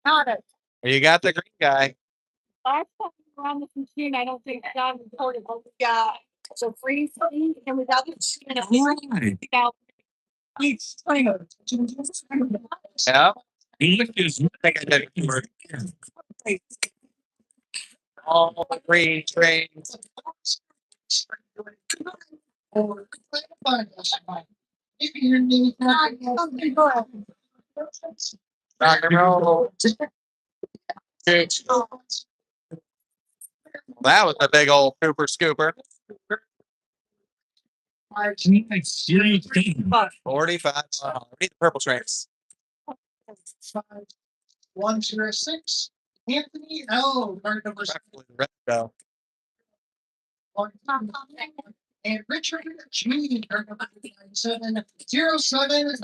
Got it. You got the green guy. Last time we were on this machine, I don't think John reported, but we got so free and we got the machine and it out. Yeah. I think I did it for all the green trains. Rock and roll. That was a big old pooper scooper. 45. Read the purple trains. 106. Anthony L. Card number red go. And Richard G. Card number 9707.